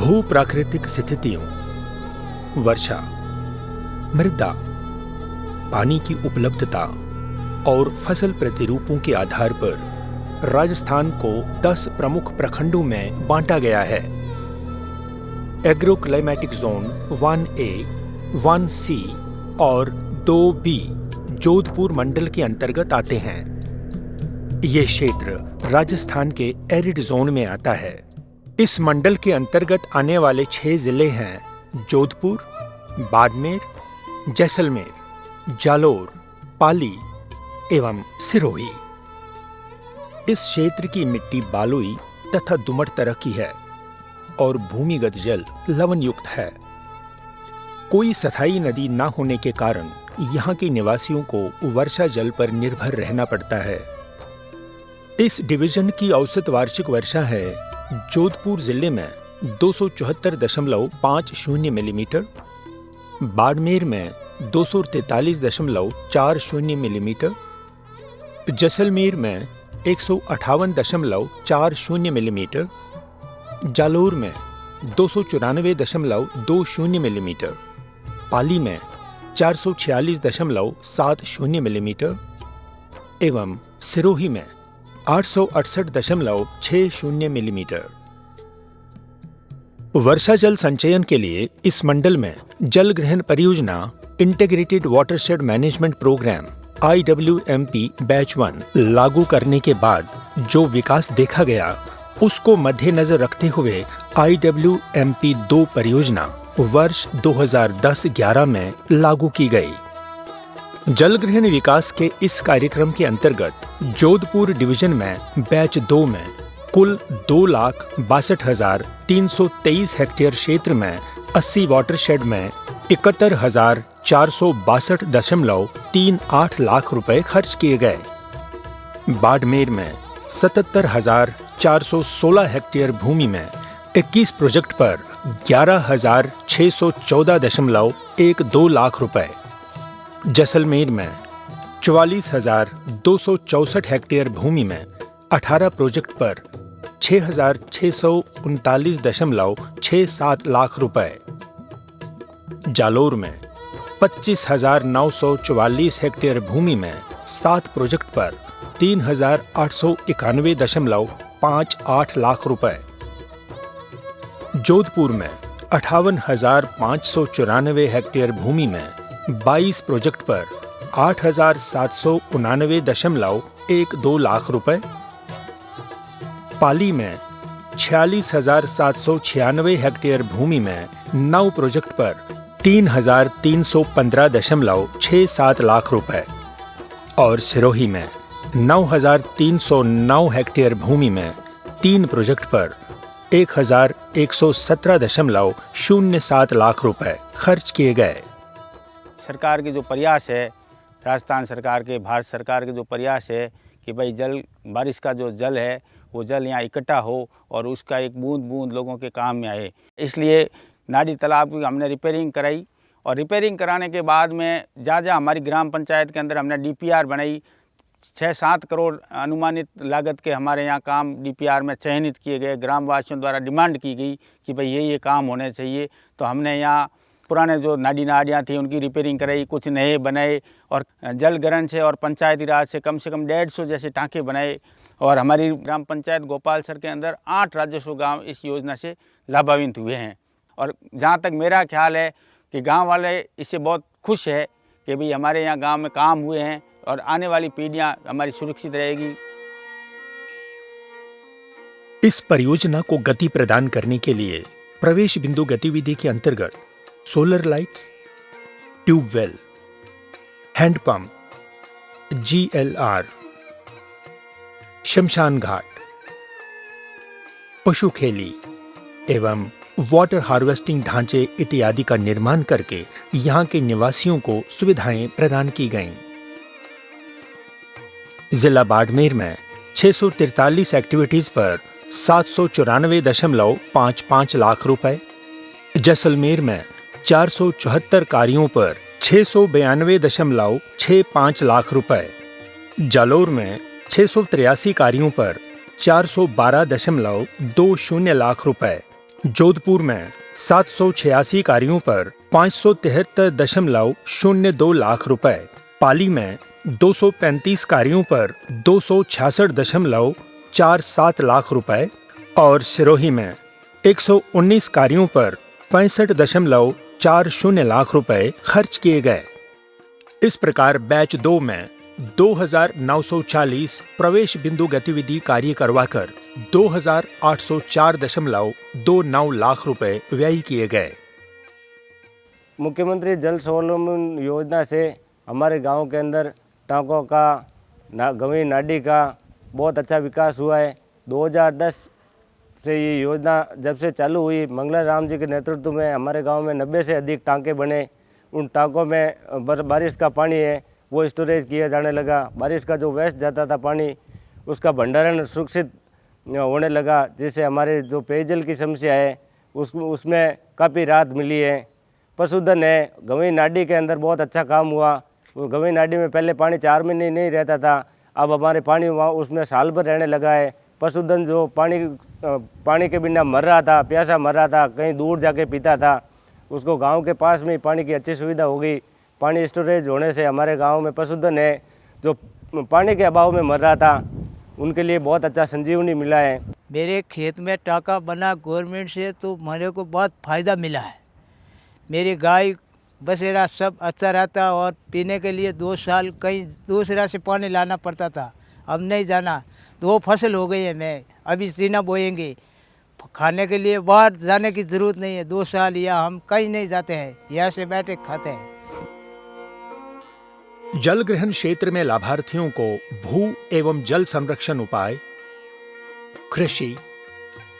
भू प्राकृतिक स्थितियों, वर्षा, मृदा, पानी की उपलब्धता और फसल प्रतिरूपों के आधार पर राजस्थान को 10 प्रमुख प्रखंडों में बांटा गया है। एग्रोक्लाइमेटिक जोन 1A, 1C और 2B जोधपुर मंडल के अंतर्गत आते हैं। ये क्षेत्र राजस्थान के एरिड जोन में आता है। इस मंडल के अंतर्गत आने वाले 6 जिले हैं जोधपुर, बाड़मेर, जैसलमेर, जालोर, पाली एवं सिरोही। इस क्षेत्र की मिट्टी बालुई तथा दुमट तरह की है और भूमिगत जल लवण युक्त है। कोई स्थायी नदी न होने के कारण यहाँ के निवासियों को वर्षा जल पर निर्भर रहना पड़ता है। इस डिवीजन की औसत वार्षिक वर्षा है जोधपुर जिले में 274.50 मिलीमीटर, बाड़मेर में 243.40 मिलीमीटर, जैसलमेर में 158.40 मिलीमीटर, जालोर में 294.20 मिलीमीटर, पाली में 446.70 मिलीमीटर एवं सिरोही में 868.60 मिलीमीटर। वर्षा जल संचयन के लिए इस मंडल में जल ग्रहण परियोजना integrated watershed management programme IWMP batch 1 लागू करने के बाद जो विकास देखा गया उसको मद्देनजर रखते हुए IWMP 2 परियोजना वर्ष 2010-11 में लागू की गई। जल ग्रहण विकास के इस कार्यक्रम के अंतर्गत जोधपुर डिवीजन में बैच 2 में कुल 2,62,323 हेक्टेयर क्षेत्र में 80 वाटरशेड में 71,462.38 लाख रुपए खर्च किए गए। बाड़मेर में 77,416 हेक्टेयर भूमि में 21 प्रोजेक्ट पर 11,614.12 लाख रुपए, जैसलमेर में 44,264 हेक्टेयर भूमि में 18 प्रोजेक्ट पर 6,639.67 लाख रुपए, जालोर में 25,944 हेक्टेयर भूमि में 7 प्रोजेक्ट पर 3,891.58 लाख रुपए, जोधपुर में 58,594 हेक्टेयर भूमि में 22 प्रोजेक्ट पर 8,799.12 लाख रुपए, पाली में 46,796 हेक्टेयर भूमि में 9 प्रोजेक्ट पर 3,315.67 लाख रुपए और सिरोही में 9,309 हेक्टेयर भूमि में 3 प्रोजेक्ट पर 1,117.07 लाख रुपए खर्च किए गए। सरकार के जो प्रयास है, राजस्थान सरकार के, भारत सरकार के जो प्रयास है कि भाई बारिश का जो जल है वो जल यहाँ इकट्ठा हो और उसका एक बूंद बूंद लोगों के काम में आए, इसलिए नाडी तालाब की हमने रिपेयरिंग कराई और रिपेयरिंग कराने के बाद में जहाँ हमारी ग्राम पंचायत के अंदर हमने DPR बनाई। 6-7 करोड़ अनुमानित लागत के हमारे यहाँ काम DPR में चयनित किए गए। ग्रामवासियों द्वारा डिमांड की गई कि भाई ये काम होने चाहिए, तो हमने यहाँ पुराने जो नालियाँ थी उनकी रिपेयरिंग कराई, कुछ नए बनाए और जल ग्रहण से और पंचायती राज से कम 150 जैसे टाँके बनाए और हमारी ग्राम पंचायत गोपालसर के अंदर 8 राजस्व गांव इस योजना से लाभान्वित हुए हैं। और जहां तक मेरा ख्याल है कि गांव वाले इससे बहुत खुश है कि भाई हमारे यहाँ गांव में काम हुए हैं और आने वाली पीढ़ियां हमारी सुरक्षित रहेगी। इस परियोजना को गति प्रदान करने के लिए प्रवेश बिंदु गतिविधि के अंतर्गत solar lights, tubewell, handpump, GLR, शमशान घाट, पशु खेली एवं वाटर हार्वेस्टिंग ढांचे इत्यादि का निर्माण करके यहां के निवासियों को सुविधाएं प्रदान की गईं। जिला बाड़मेर में 643 एक्टिविटीज पर 794.55 लाख रुपए, जैसलमेर में 474 कार्यों पर 692.65 लाख रुपए, जालोर में 683 कार्यों पर 412.20 लाख रुपए, जोधपुर में 786 कार्यों पर 573.02 लाख रुपए, पाली में 235 कार्यों पर 266.47 लाख रुपए और सिरोही में 119 कार्यों पर 65.40 लाख रुपए खर्च किए गए। इस प्रकार बैच 2 में 2,940 प्रवेश बिंदु गतिविधि कार्य करवाकर 2,804.29 लाख रुपए व्यय किए गए। मुख्यमंत्री जल स्वावलंबन योजना से हमारे गांव के अंदर टाँकों का गंवी नाडी का बहुत अच्छा विकास हुआ है। 2010 से ये योजना जब से चालू हुई, मंगला राम जी के नेतृत्व में हमारे गांव में 90 से अधिक टाँके बने। उन टाँकों में बारिश का पानी है वो स्टोरेज किया जाने लगा। बारिश का जो वेस्ट जाता था पानी, उसका भंडारण सुरक्षित होने लगा, जिससे हमारे जो पेयजल की समस्या है उसमें काफ़ी राहत मिली है। पशुधन है, गंवी नाडी के अंदर बहुत अच्छा काम हुआ। गंवी नाडी में पहले पानी 4 महीने नहीं रहता था, अब हमारे पानी वहाँ उसमें साल भर रहने लगा है। पशुधन जो पानी के बिना मर रहा था, प्यासा मर रहा था, कहीं दूर जाके पीता था, उसको गांव के पास में पानी की अच्छी सुविधा हो गई। पानी स्टोरेज होने से हमारे गांव में पशुधन है जो पानी के अभाव में मर रहा था, उनके लिए बहुत अच्छा संजीवनी मिला है। मेरे खेत में टाँका बना गवर्नमेंट से, तो मेरे को बहुत फ़ायदा मिला है। मेरी गाय बसेरा सब अच्छा रहता और पीने के लिए 2 साल कहीं दूसरा से पानी लाना पड़ता था, अब नहीं जाना। 2 फसल हो गई है, मैं अभी सीना बोएंगे, खाने के लिए बाहर जाने की ज़रूरत नहीं है। 2 साल या हम कहीं नहीं जाते हैं, यहाँ से बैठे खाते हैं। जल ग्रहण क्षेत्र में लाभार्थियों को भू एवं जल संरक्षण उपाय, कृषि,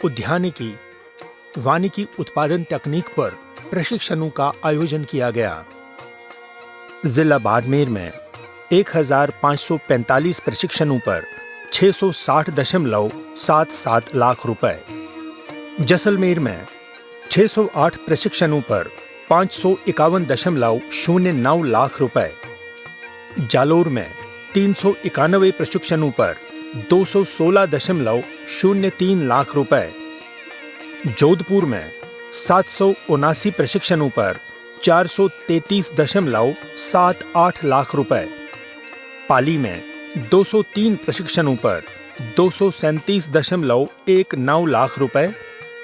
उद्यानिकी, वानिकी उत्पादन तकनीक पर प्रशिक्षणों का आयोजन किया गया। जिला बाड़मेर में 1,545 प्रशिक्षणों पर 660.77 लाख रुपए, जैसलमेर में 608 प्रशिक्षणों पर 551.09 लाख रुपए, जालोर में 391 प्रशिक्षणों पर 216.03 लाख रुपए, जोधपुर में 779 प्रशिक्षणों पर 433.78 लाख रुपए, पाली में 203 प्रशिक्षणों पर 237.19 लाख रुपए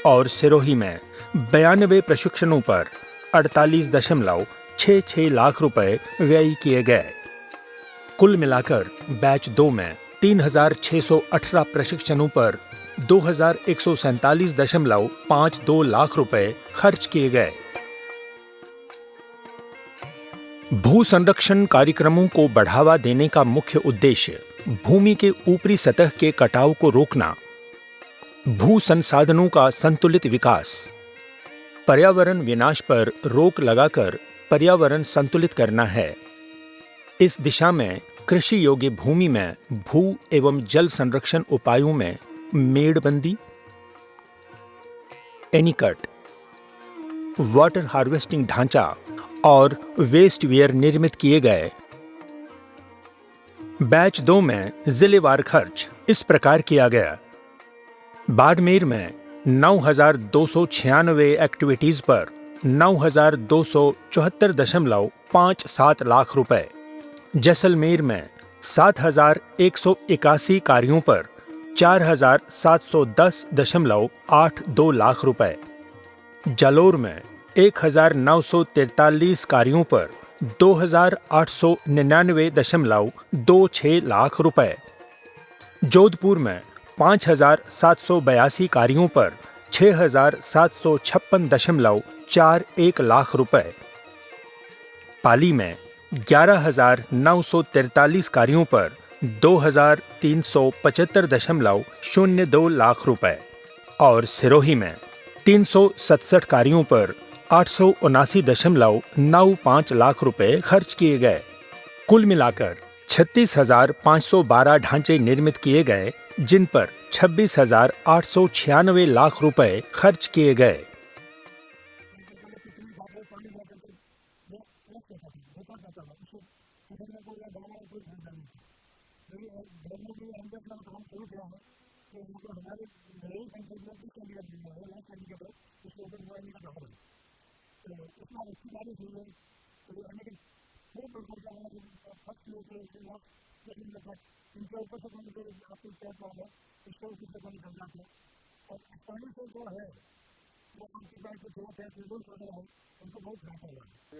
और सिरोही में 92 प्रशिक्षणों पर 48.66 लाख रुपए व्यय किए गए। कुल मिलाकर बैच 2 में 3,618 प्रशिक्षणों पर 2,147.52 लाख रुपए खर्च किए गए। भू संरक्षण कार्यक्रमों को बढ़ावा देने का मुख्य उद्देश्य भूमि के ऊपरी सतह के कटाव को रोकना, भू संसाधनों का संतुलित विकास, पर्यावरण विनाश पर रोक लगाकर पर्यावरण संतुलित करना है। इस दिशा में कृषि योग्य भूमि में भू एवं जल संरक्षण उपायों में मेड़बंदी, एनीकट, वाटर हार्वेस्टिंग ढांचा और वेस्ट वेयर निर्मित किए गए। बैच 2 में जिलेवार खर्च इस प्रकार किया गया। बाड़मेर में 9,296 एक्टिविटीज पर 9,274.57 लाख रुपए, जैसलमेर में 7,181 कार्यों पर 4,710.82 लाख रुपए, जालोर में 1,943 कार्यों पर 2,899.26 लाख रुपए, जोधपुर में 5,782 कार्यों पर 6,756.41 लाख रुपए, पाली में 11,943 कार्यों पर 2,375.02 लाख रुपए और सिरोही में 367 कार्यों पर 879.95 लाख रुपए खर्च किए गए। कुल मिलाकर 36,512 ढांचे निर्मित किए गए, जिन पर 26,896 लाख रुपए खर्च किए गए।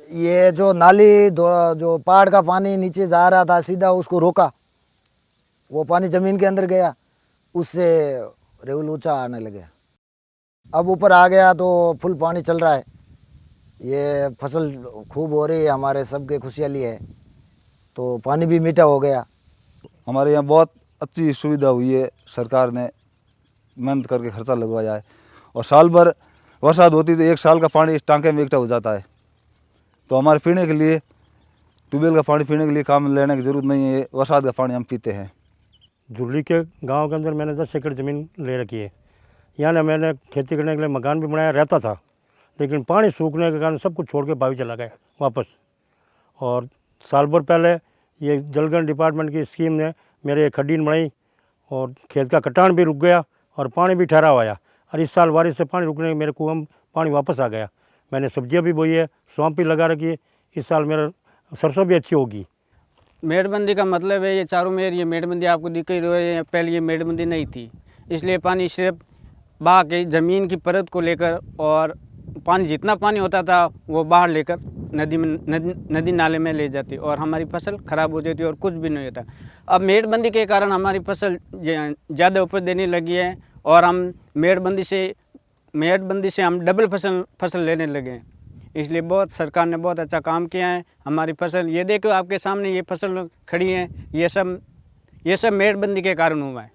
ये जो नाली जो पहाड़ का पानी नीचे जा रहा था सीधा उसको रोका, वो पानी ज़मीन के अंदर गया, उससे रेवल ऊंचा आने लगे। अब ऊपर आ गया तो फुल पानी चल रहा है, ये फसल खूब हो रही है, हमारे सबके खुशहाली है, तो पानी भी मीठा हो गया। हमारे यहाँ बहुत अच्छी सुविधा हुई है, सरकार ने मेहनत करके खर्चा लगवाया है और साल भर बरसात होती तो 1 साल का पानी इस टांके में इकट्ठा हो जाता है। तो हमारे पीने के लिए ट्यूबवेल का पानी पीने के लिए काम लेने की ज़रूरत नहीं है, बरसात का पानी हम पीते हैं। जुगली के गांव के अंदर मैंने 10 एकड़ ज़मीन ले रखी है। यहाँ मैंने खेती करने के लिए मकान भी बनाया रहता था, लेकिन पानी सूखने के कारण सब कुछ छोड़ के बावी चला गया वापस। और साल भर पहले ये जलगण डिपार्टमेंट की स्कीम ने मेरे खड्डी बनाई और खेत का कटान भी रुक गया और पानी भी ठहरा हुआ आया। और इस साल बारिश से पानी रुकने के मेरे कुआं में पानी वापस आ गया। मैंने सब्जियां भी बोई है, सौंफ भी लगा रखी है, इस साल मेरा सरसों भी अच्छी होगी। मेड़बंदी का मतलब है ये चारों मेड़, ये मेड़बंदी आपको दिख ही रही है, पहले ये मेड़बंदी नहीं थी, इसलिए पानी सिर्फ बहा के ज़मीन की परत को लेकर और पानी जितना पानी होता था वो बाहर लेकर नदी नाले में ले जाती और हमारी फसल ख़राब हो जाती और कुछ भी नहीं होता। अब मेड़बंदी के कारण हमारी फसल ज़्यादा उपज देने लगी है और हम मेड़बंदी से हम डबल फसल लेने लगे हैं, इसलिए बहुत सरकार ने बहुत अच्छा काम किया है। हमारी फसल ये देखो आपके सामने ये फसल खड़ी है, ये सब मेड़बंदी के कारण हुआ है।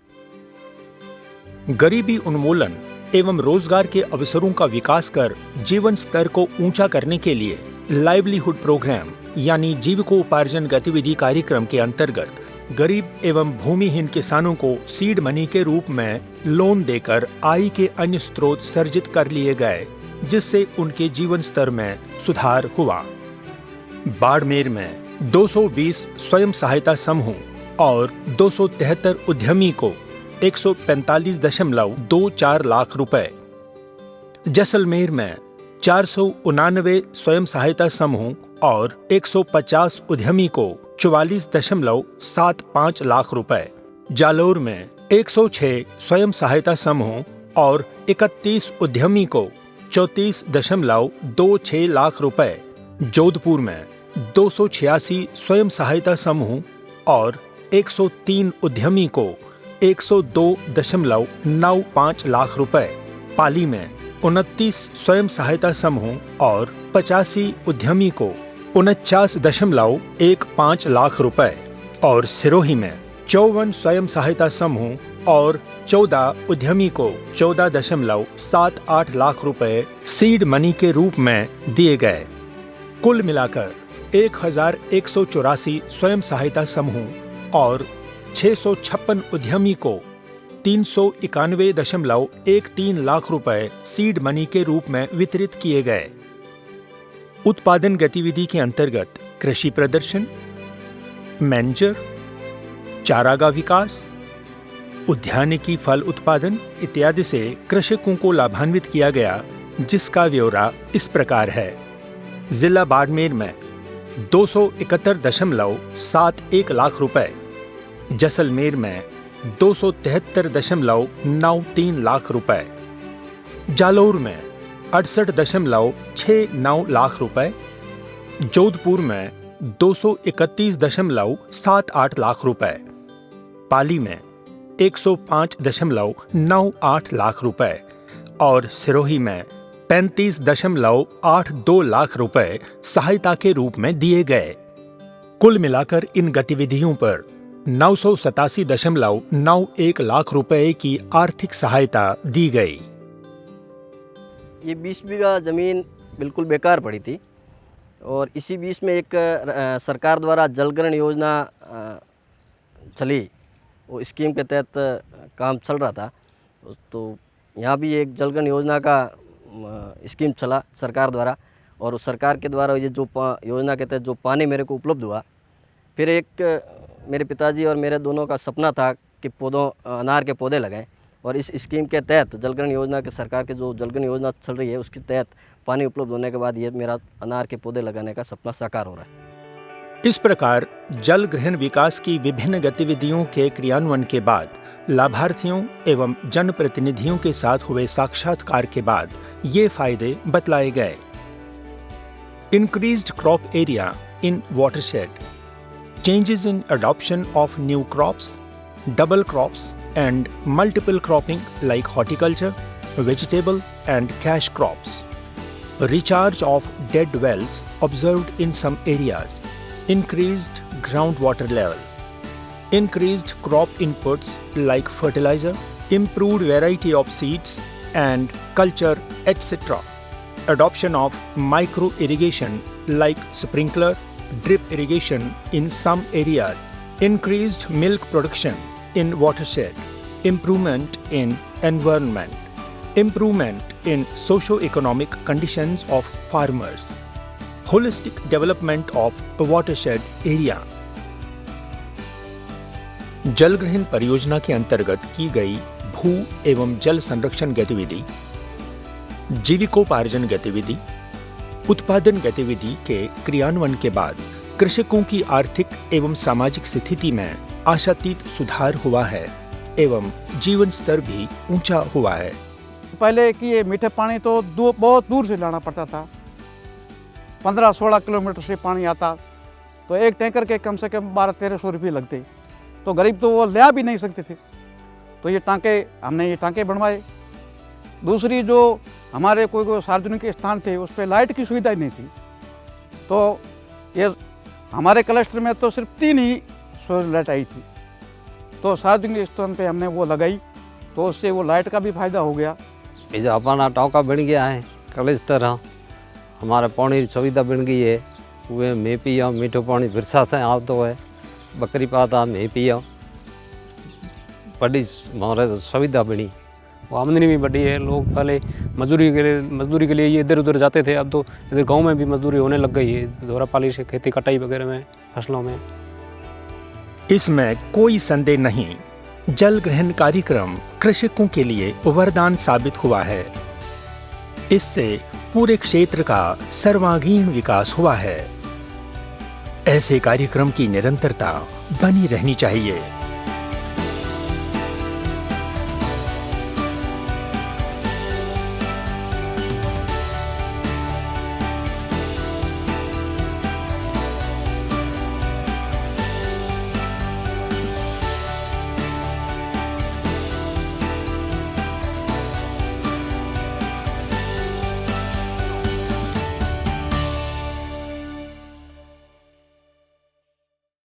गरीबी उन्मूलन एवं रोजगार के अवसरों का विकास कर जीवन स्तर को ऊंचा करने के लिए लाइवलीहुड प्रोग्राम यानी जीविकोपार्जन गतिविधि कार्यक्रम के अंतर्गत गरीब एवं भूमिहीन किसानों को सीड मनी के रूप में लोन देकर आय के अन्य स्रोत सर्जित कर लिए गए, जिससे उनके जीवन स्तर में सुधार हुआ। बाड़मेर में 220 स्वयं सहायता समूह और 273 उद्यमी को 145.24 लाख रुपए, जैसलमेर में 489 स्वयं सहायता समूह और 150 उद्यमी को 44.75 लाख रुपए, जालोर में 106 स्वयं सहायता समूह और 31 उद्यमी को 34.26 लाख रुपए, जोधपुर में 286 स्वयं सहायता समूह और 103 उद्यमी को 102.95 लाख रुपए, पाली में 29 स्वयं सहायता समूह और 85 उद्यमी को 49.15 लाख रुपए और सिरोही में 54 स्वयं सहायता समूह और 14 उद्यमी को 14.78 लाख रुपए सीड मनी के रूप में दिए गए। कुल मिलाकर 1184 स्वयं सहायता समूह और 656 उद्यमी को 391.13 लाख रुपए सीड मनी के रूप में वितरित किए गए। उत्पादन गतिविधि के अंतर्गत कृषि प्रदर्शन, मैनेजर, चारागाह विकास, उद्यानिकी फल उत्पादन इत्यादि से कृषकों को लाभान्वित किया गया, जिसका ब्यौरा इस प्रकार है। जिला बाड़मेर में 271.71 लाख रुपए, जैसलमेर में 273.93 लाख रुपए, जालोर में 68.69 लाख रुपए, जोधपुर में 231.78 लाख रुपए, पाली में 105.98 लाख रुपए और सिरोही में 35.82 लाख रुपए सहायता के रूप में दिए गए। कुल मिलाकर इन गतिविधियों पर 987.91 लाख रुपए की आर्थिक सहायता दी गई। ये 20 बीघा ज़मीन बिल्कुल बेकार पड़ी थी और इसी बीच में एक सरकार द्वारा जलग्रहण योजना चली, वो स्कीम के तहत काम चल रहा था। तो यहाँ भी एक जलग्रहण योजना का स्कीम चला सरकार द्वारा, और उस सरकार के द्वारा ये जो योजना के तहत जो पानी मेरे को उपलब्ध हुआ, फिर एक मेरे पिताजी और मेरे दोनों का सपना था कि अनार के पौधे लगाएं, और इस स्कीम के तहत जलग्रहण योजना के सरकार के जो जलग्रहण योजना चल रही है उसके तहत पानी उपलब्ध होने के बाद ये मेरा अनार के पौधे लगाने का सपना साकार हो रहा है। इस प्रकार जल ग्रहण विकास की विभिन्न गतिविधियों के क्रियान्वयन के बाद लाभार्थियों एवं जनप्रतिनिधियों के साथ हुए साक्षात्कार के बाद ये फायदे बतलाए गए। Increased crop area in watershed, changes in adoption of new crops, double crops and multiple cropping like horticulture, vegetable and cash crops. Recharge of dead wells observed in some areas. Increased groundwater level. Increased crop inputs like fertilizer, improved variety of seeds and culture, etc. Adoption of micro irrigation like sprinkler, drip irrigation in some areas. Increased milk production in watershed. Improvement in environment. Improvement in socio-economic conditions of farmers. Holistic development of a watershed area. जल ग्रहण परियोजना के अंतर्गत की गई भू एवं जल संरक्षण गतिविधि, जीविकोपार्जन गतिविधि, उत्पादन गतिविधि के क्रियान्वयन के बाद कृषकों की आर्थिक एवं सामाजिक स्थिति में आशातीत सुधार हुआ है एवं जीवन स्तर भी ऊंचा हुआ है। पहले कि ये मीठे पानी तो बहुत दूर से लाना पड़ता था, 15-16 किलोमीटर से पानी आता तो एक टैंकर के कम से कम 1200-1300 रुपये लगते, तो गरीब तो वो ले भी नहीं सकते थे। तो ये हमने ये टांके बनवाए। दूसरी जो हमारे कोई सार्वजनिक स्थान थे उस पर लाइट की सुविधा ही नहीं थी, तो ये हमारे क्लस्टर में तो सिर्फ 3 ही सोलर लाइट आई थी, तो सार्वजनिक स्थान पे हमने वो लगाई, तो उससे वो लाइट का भी फायदा हो गया। ये जो अपना टाँका बन गया है क्लस्टर, हाँ हमारा पानी सुविधा बन गई है, वे मैं पिया मीठो पानी बरसात है आप तो है, बकरी पाता मैं पिया, बड़ी हमारे सुविधा बनी, आमदनी भी बढ़ी है। लोग पहले मजदूरी के लिए ये इधर उधर जाते थे, अब तो इधर गांव में भी मजदूरी होने लग गई है, दोहरापाली से खेती कटाई वगैरह में फसलों में। इसमें कोई संदेह नहीं, जल ग्रहण कार्यक्रम कृषकों के लिए वरदान साबित हुआ है। इससे पूरे क्षेत्र का सर्वांगीण विकास हुआ है। ऐसे कार्यक्रम की निरंतरता बनी रहनी चाहिए।